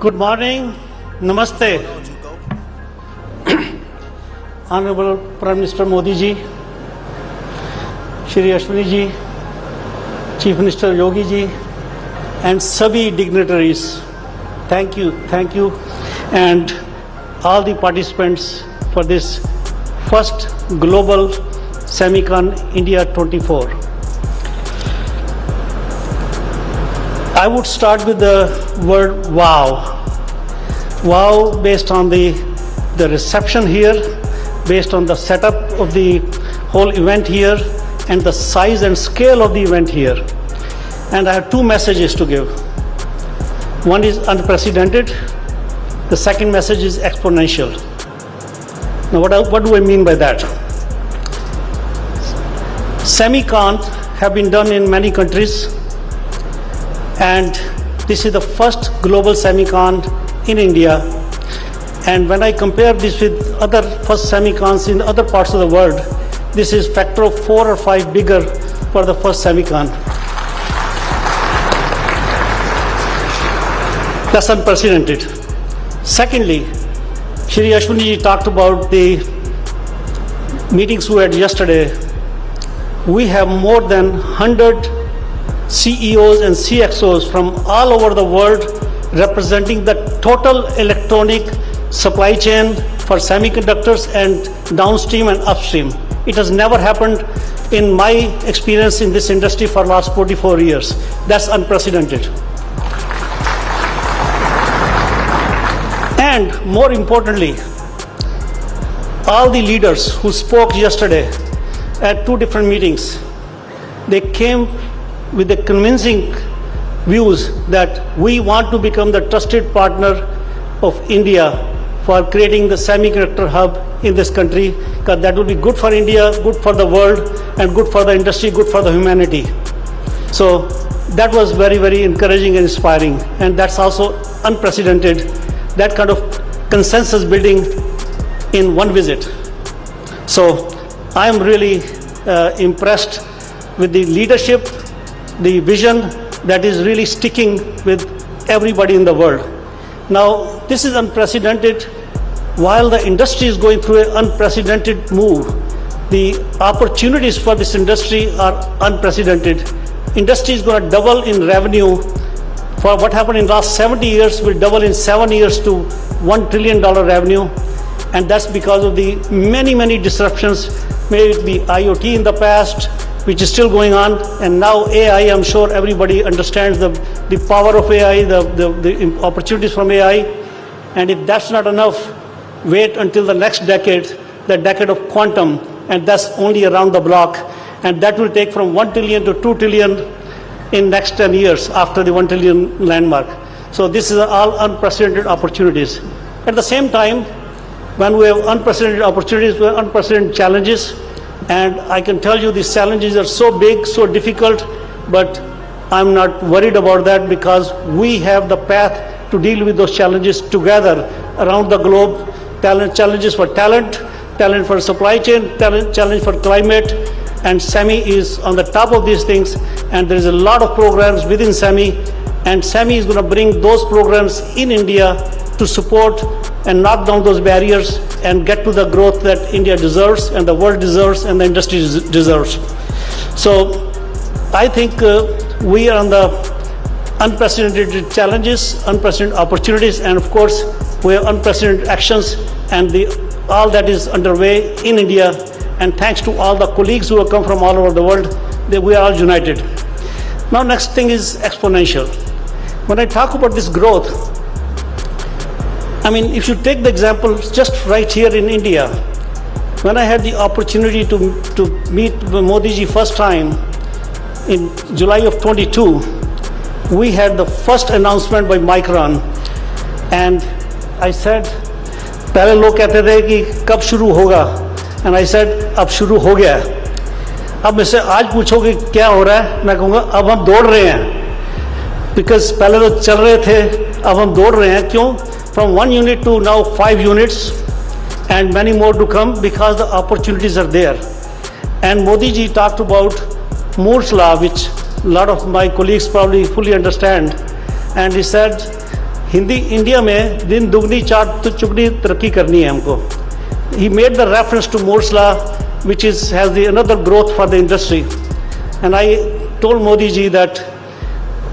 Good morning. Namaste. Honorable Prime Minister Modi ji, Shri Ashwini ji, Chief Minister Yogi ji, and sabhi dignitaries. Thank you, and all the participants for this first Global Semicon India 24. I would start with the word wow. Wow, based on the reception here, based on the setup of the whole event here, and the size and scale of the event here. And I have two messages to give. One is unprecedented. The second message is exponential. Now, what do I mean by that? Semicon have been done in many countries, and this is the first global semicon in India. And when I compare this with other first semicons in other parts of the world, this is factor of 4 or 5 bigger for the first semicon. That's unprecedented. Secondly, Shri Ashwini ji talked about the meetings we had yesterday. We have more than 100 CEOs and CXOs from all over the world representing the total electronic supply chain for semiconductors and downstream and upstream. It has never happened in my experience in this industry for last 44 years. That's unprecedented. And more importantly, all the leaders who spoke yesterday at 2 different meetings, they came with the convincing views that we want to become the trusted partner of India for creating the semiconductor hub in this country, because that will be good for India, good for the world, and good for the industry, good for the humanity. So that was very, very encouraging and inspiring, and that's also unprecedented, that kind of consensus building in one visit. So I am really impressed with the leadership, the vision that is really sticking with everybody in the world. Now, this is unprecedented. While the industry is going through an unprecedented move, the opportunities for this industry are unprecedented. Industry is going to double in revenue. For what happened in the last 70 years will double in 7 years to $1 trillion revenue. And that's because of the many disruptions, may it be IoT in the past, which is still going on, and now AI. I'm sure everybody understands the power of AI, the opportunities from AI. And if that's not enough, wait until the next decade, the decade of quantum, and that's only around the block. And that will take from 1 trillion to 2 trillion in next 10 years after the 1 trillion landmark. So this is all unprecedented opportunities. At the same time, when we have unprecedented opportunities, we have unprecedented challenges. And I can tell you these challenges are so big, so difficult, but I'm not worried about that, because we have the path to deal with those challenges together around the globe. Challenges for talent for supply chain, challenge for climate, and SEMI is on the top of these things. And there is a lot of programs within SEMI, and SEMI is going to bring those programs in India to support and knock down those barriers and get to the growth that India deserves, and the world deserves, and the industry deserves. So I think we are on the unprecedented challenges, unprecedented opportunities, and of course we have unprecedented actions, and all that is underway in India. And thanks to all the colleagues who have come from all over the world, we are all united. Now, next thing is exponential. When I talk about this growth, I mean, if you take the example just right here in India, when I had the opportunity to meet Modi ji first time in July of 22, we had the first announcement by Micron, and I said, पहले लोग कहते थे कि कब शुरू होगा, and I said, अब शुरू हो गया। अब मुझसे आज पूछोगे क्या हो रहा है, मैं कहूँगा अब हम दौड़ रहे हैं, because पहले तो चल रहे थे, अब हम दौड़ रहे हैं। क्यों? From 1 unit to now 5 units, and many more to come, because the opportunities are there. And Modi ji talked about Moore's law, which a lot of my colleagues probably fully understand. And he said Hindi India में दिन दुगनी चार चुगनी तरक्की करनी है हमको. He made the reference to Moore's law, which has another growth for the industry. And I told Modi ji that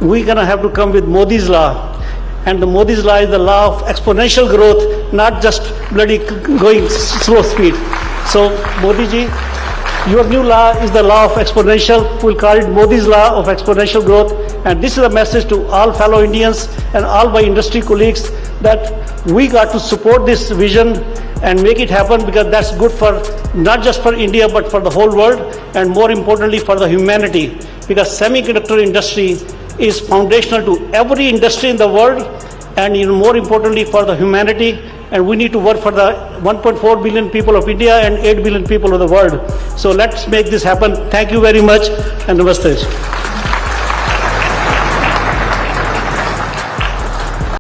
we're going to have to come with Modi's law. And the Modi's law is the law of exponential growth, not just bloody going slow speed. So Modi ji, your new law is the law of exponential. We'll call it Modi's law of exponential growth. And this is a message to all fellow Indians and all my industry colleagues that we got to support this vision and make it happen, because that's good for not just for India but for the whole world, and more importantly for the humanity, because semiconductor industry is foundational to every industry in the world, and even more importantly for the humanity. And we need to work for the 1.4 billion people of India and 8 billion people of the world. So let's make this happen. Thank you very much, and namaste.